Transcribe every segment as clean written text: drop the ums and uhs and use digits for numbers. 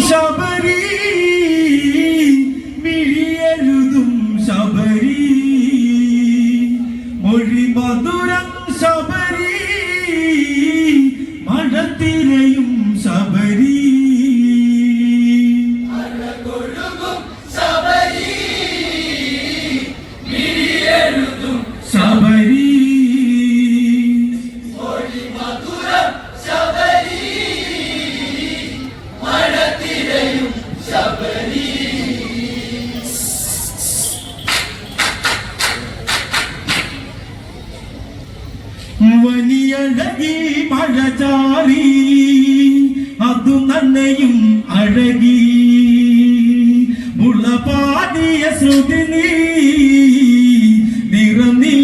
ശബരി മിഴിയെഴുതും ശബരി മൊഴി മധുരം ശബരി മഴത്തിരയും ശബരി ശബരി വലിയഴകി മഴ ചാറി അതു നന്നയും അഴകി മുളപാടിയ സുദിനി നിറനിലവില്ലൊളിയേ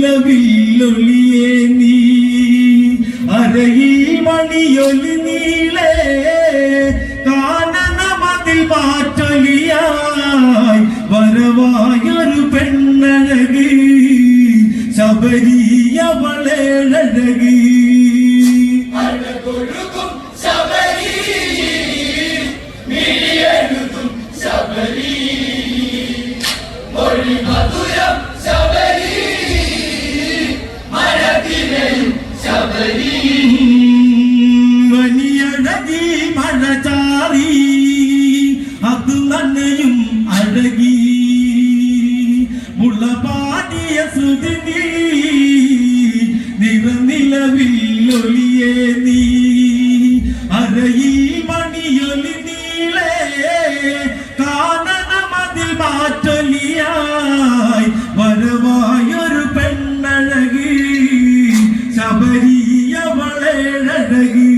നീ അരയിൽ മണിയൊലി നീളേ കാനനമതിൽ മാറ്റൊലിയായി വരവായൊരു പെണ്ണഴകി ശബരി അവളേഴഴകി വലിയഴകി മഴ ചാറി അത് നന്നയും അഴകി മുളപാടിയ സുദിനി നിറനിലവില്ലൊളിയേ നീ അരയിൽ മണിയൊലി നീളേ കാനനമതിൽ മാറ്റൊലിയായി വരവായൊരു പെണ്ണഴകി ശബരി അവളേഴഴകി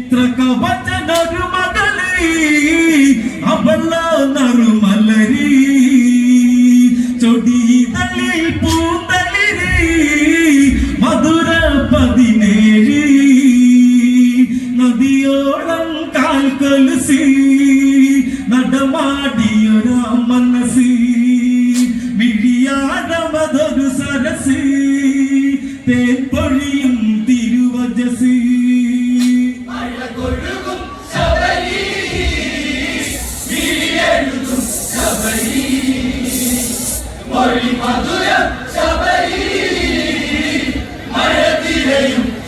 ചിത്രകവചനൊരു മകളി അവള നറുമലരി ചൊടിതളിൽ പൂന്തളിരി മധുര 17 നദിയോളം കാൽക്കൊലുസി നടമാടിയൊരാ മനസ്സി മിഴിയാടമതൊരു സരസി തേൻ പൊഴിയും തിരുവജസി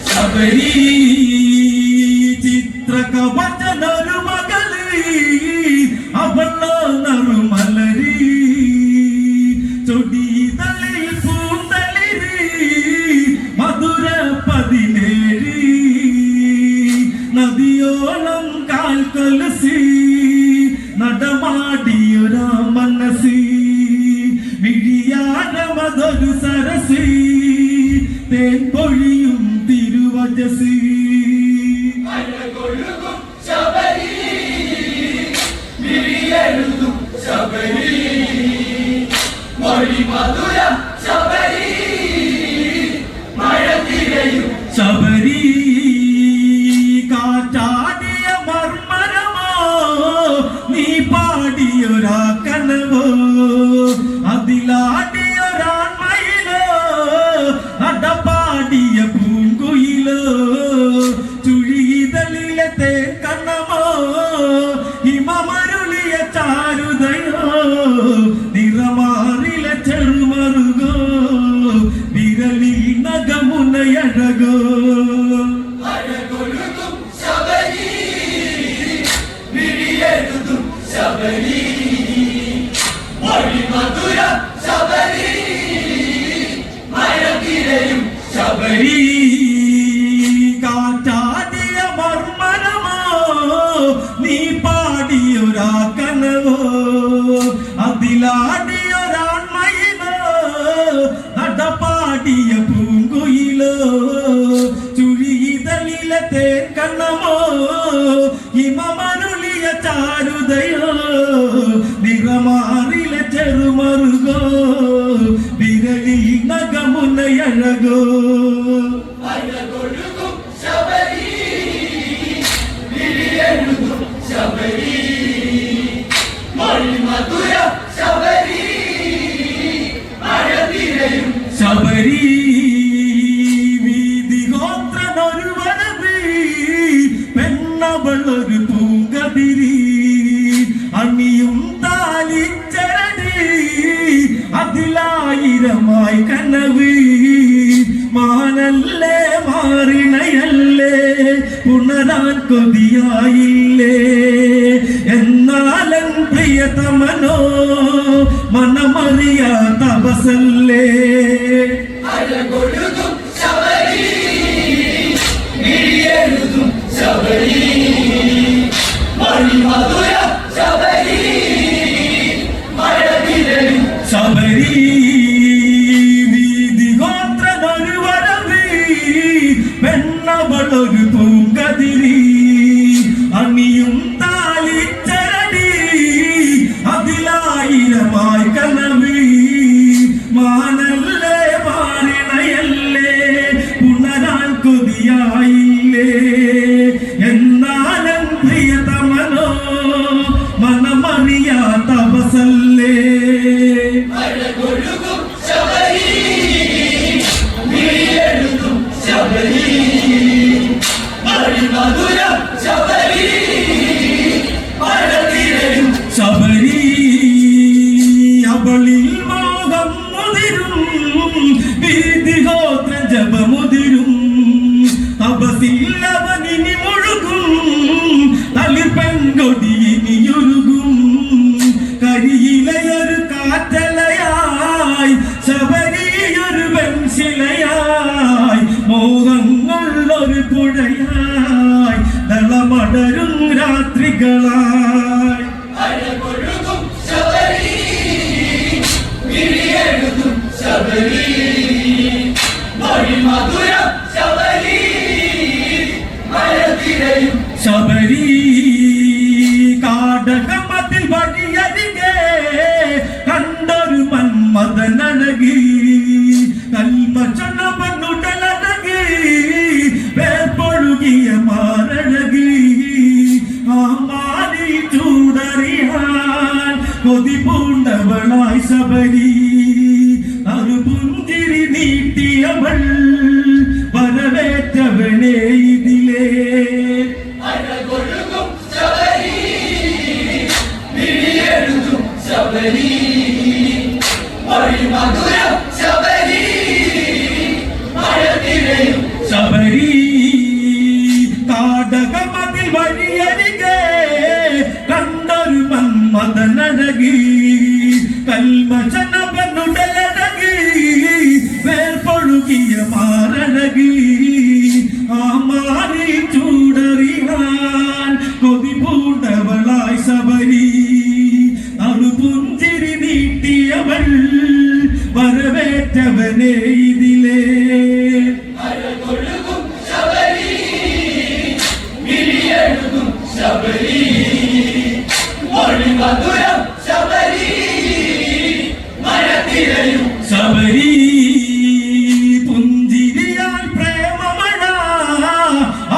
ശബരി ചിത്രകവചനൊരു മകളി അവള നറുമലരി ചൊടിതളിൽ പൂന്തളിരി മധുര 17 നദിയോളം കാൽക്കൊലുസി നടമാടിയൊരാ മനസ്സി മിഴിയാടമതൊരു സരസി തേൻ പൊഴിയും തിരുവജസി ശബരി കാറ്റാടിയ മർമരമോ നീ പാടിയൊരാ കനവോ അതിലാടിയൊരാൺമയിലോ നടപാടിയ പൂങ്കുയിലോ ചുഴിതളിലെ തേൻ കണ്ണമോ ഹിമമരുളിയ ചാരുതയോ നിറമാറിലെ ചെറുമറുകോ വിരലിൽ നഖമുനയഴകോ ശബരി കാറ്റാടിയ മർമരമോ നീ പാടിയൊരാ കനവോ അതിലാടിയൊരാൺമയിലോ നടപാടിയ പൂങ്കുയിലോ ചുഴിതളിലെ തേൻ കണ്ണമോ ഹിമമരുളിയ ചാരുതയോ അവളൊരു പൂങ്കതിരി അണിയും താലിച്ചരടി അതിലായിരമായി കനവ് മാനല്ലേ മാറിണയല്ലേ പുണരാൻ കൊതിയായില്ലേ എന്നാലും പ്രിയതമനോ മനമറിയാ തപസല്ലേ ശബരി വീതി ഗോത്രനൊരു വരവി പെണ്ണവളൊരു പൂങ്കതിരി അണിയും താലിച്ചരടി അതിലായിരമായി കനവി മാനല്ലേ മാറിണയല്ലേ പുണരാൻ കൊതിയായില്ലേ എന്നാലും പ്രിയതമനോ മനമറിയാ തപസല്ലേ ശബരി അവളിൽ മോഹം മുതിരും വീതിഗോത്ര ജപമുതിരും തപസില്ലവനിനി മുഴുകും തളിർ പെൺകൊടിയിനിയൊരുകും കരിയിലയൊരു കാറ്റലയായി ശബരിയൊരു പെൺശിലയായി മോഹങ്ങൾ ഒരു പുഴയായി ദളമടരും രാത്രികളായി ശബരി കാടകമതിൽ വഴിയരികെ കണ്ടൊരു മന്മഥനഴകി കൽമച്ചണപന്നുടലഴകി വേർപ്പൊഴുകിയ മാരഴകി ആ മാരി ചൂടറിയാൻ കൊതി പൂണ്ടവളായി ശബരി ഒരു പുഞ്ചിരി നീട്ടിയവൾ വരവേറ്റവളെ ഇതിലേ ശബരി കാടകമതിൽ വഴിയരികെ കണ്ടൊരു മന്മഥനഴകി കൽമശനപനുടലഴകി വേർപ്പൊഴുകിയ മാരഴകി ആ മാറി ചൂടറിയാൻ കൊതി പൂണ്ടവളായി ശബരി ഒരു പുഞ്ചിരി നീട്ടിയവൾ വരവേറ്റവനെ ഇതിലേ ശബരി പുഞ്ചിരിയാൽ പ്രേമമഴ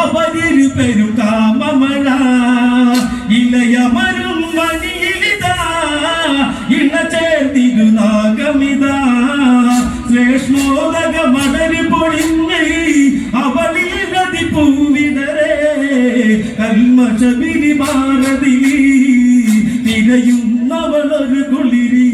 അവരിരു പെരു കാമമഴ ഇലയമരും വനിയിലിതാ ഇണ ചേർത്തിരുനാഗമിതാ ശ്രേഷ്ഠോദക മടരി പൊളിഞ്ഞ് അവളിൽ നദി പൂവിടരേ കൽമശബിരി ഭാരതിലി തിരയുന്നവളൊരു കുളിരി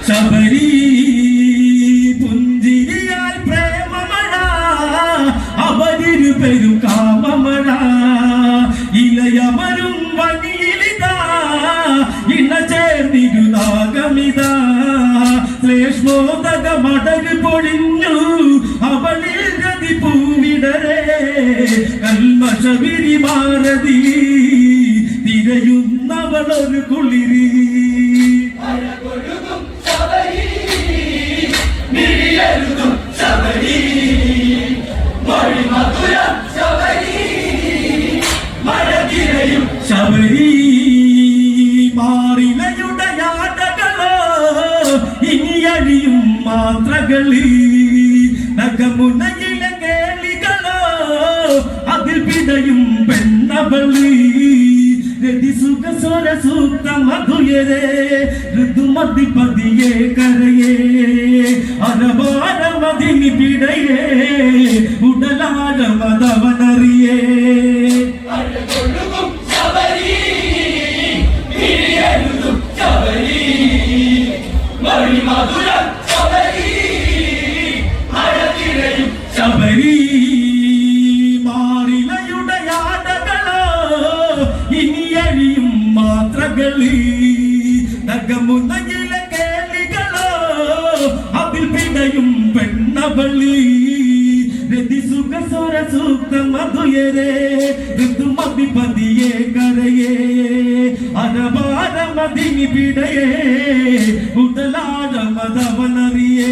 ശബരി പുഞ്ചിരിയാൽ പ്രേമമഴ അവരിരു പെരു കാമമഴ ഇലയമരും വനിയിലിതാ ഇണ ചേർന്നിരുനാഗമിതാ ശ്രേഷ്ഠോദക മടര് പൊഴിഞ്ഞു അവളിൽ നദി പൂവിടരേ കൽമശബിരി ഭാരതി തിരയുന്നവളൊരു കുളിരി ശബരി മാറിലയുടയാടകളോ ഇനിയഴിയും മാത്രകളി നഗമുനയിലെ കേളികളോ അതിൽ പിടയും പെണ്ണവളി രതി സുഖ സ്വര സൂക്ത മധുയരേ ഋതുമതി പതിയെ കരയേ അരവാരമതിനി പിടയേ ഉടലാഴമതവനറിയേ ശബരി മാറിലയുടയാടകളോ ഇനിയഴിയും മാത്രകളി നഗമുന്നയിലെ കേളികളോ അതിൽ പിടയും പെണ്ണവളി രതി സുഖ സ്വര സൂക്ത മധുയരേ ഋതുമതി പതിയെ കരയേ അരവാരമതിനി പിടയേ ഉടലാഴമതവനറിയേ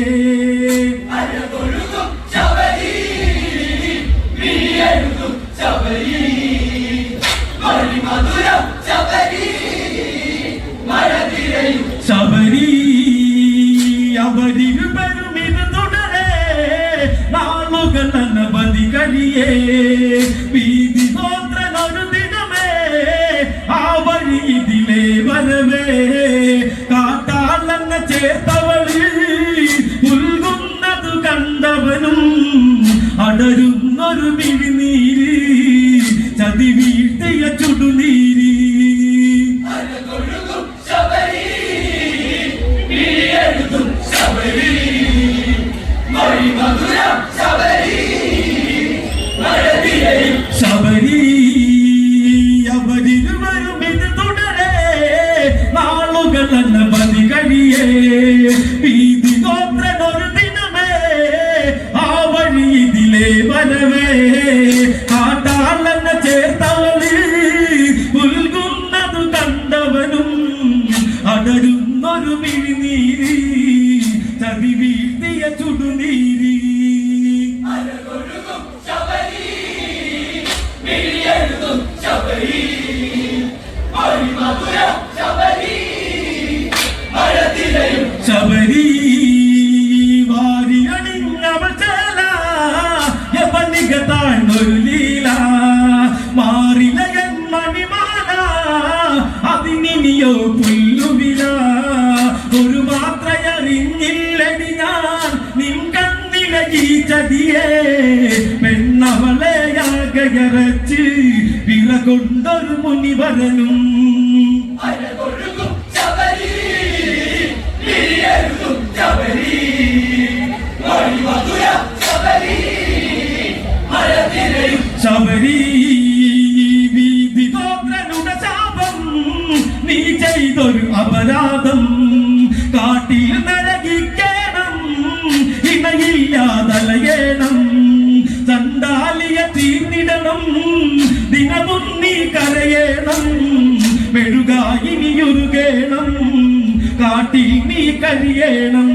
ശബരി അവരിൽ പെരുമിത് തുടരേ നാളുകൾ അനവധി കഴിയേ വീതി ഗോത്രനൊരു ദിനമേ ആ വഴി ഇതിലേ വരവേ കാട്ടാളെന്ന ചേർത്തവളിൽ ഉൽകുന്നതു കണ്ടവനും അടരുന്നൊരു മിഴിനീര് ചതി വീഴ്ത്തിയ ചുടുനീര് ശബരി അവരിരുവരും ഇത് തുടരേ നാളുകൾ അനവധി കഴിയേ വീതി ഗോത്രനൊരു ദിനമേ ആ വഴി ഇതിലേ വരവേ കാട്ടാളെന്ന ചേർത്തവളിൽ ഉൽകുന്നതു കണ്ടവനും അടരുന്നൊരു മിഴിനീര് ചതി വീഴ്ത്തിയ ചുടുനീര് ശബരി വാരിയണിഞ്ഞവൾ ചേല യവനിക താഴ്ന്നൊരു ലീല മാറിലയൻ മണിമാല അതിനിയോ പുല്ലുവില ഒരു മാത്രയറിഞ്ഞില്ലടി ഞാൻ നിൻ കണ്ണിലകി ചതിയേ പെണ്ണവളെയാകയറച്ച് വിറ കൊണ്ടൊരു മുനിവരനും ശബരി വീതി ഗോത്രനുടെ ശാപം നീ ചെയ്തൊരു അപരാധം കാട്ടിൽ നരകിക്കണം ഇണയില്ലാതലയേണം ചണ്ടാലിയ തീർന്നിടണം ദിനവും നീ കരയേണം മെഴുകായിനിയുരുകേണം കാട്ടിൽ നീ കരിയേണം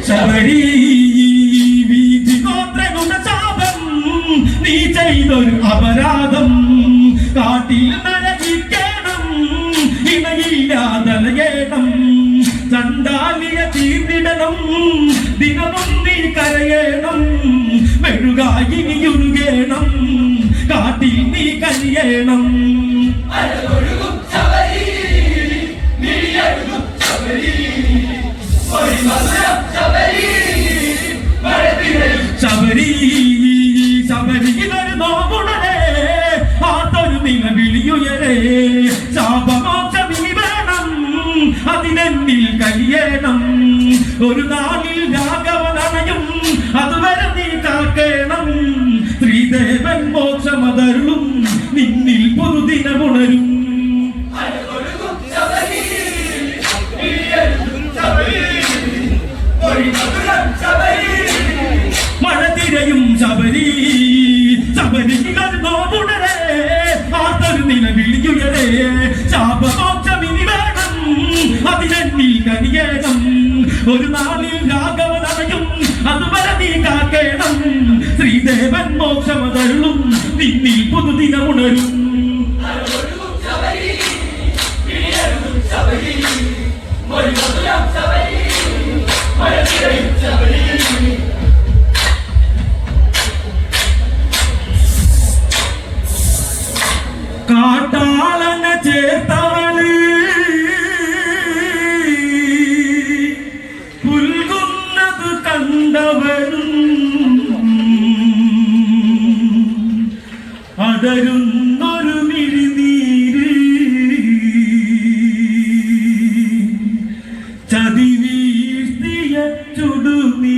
ശബരി വീതി ഗോത്രനുടെ ശാപം നീ ചെയ്തൊരു അപരാധം കാട്ടിൽ നരകിക്കണം ഇണയില്ലാതലയേണം ചണ്ടാലിയ തീർന്നിടണം ദിനവും നീ കരയേണം മെഴുകായിനിയുരുകേണം കാട്ടിൽ നീ കരിയേണം ശബരി ശബരിയിലൊരു നോവുടരേ ആത്തൊരു നിലവിളിയുയരേ ശാപമോക്ഷമിനി വേണം അതിനെന്നിൽ കഴിയണം ഒരു നാളിൽ രാഘവനണയും അതുവരെ നീ കാക്കേണം ശ്രീദേവൻ മോക്ഷമതരുളും നിന്നിൽ പൊതുദിനമുണരും മഴ തിരയും ശബരി ശബരിയിലൊരു നോവുടരേ ആത്തൊരു നിലവിളിയുയരേ ശാപമോക്ഷമിനി വേണം അതിനെന്നിൽ കഴിയണം ഒരു നാളിൽ രാഘവനണയും അതുവരെ നീ കാക്കേണം ശ്രീദേവൻ മോക്ഷമതരുളും നിന്നിൽ പുതുദിനമുണരും ശബരി ചുടു നീ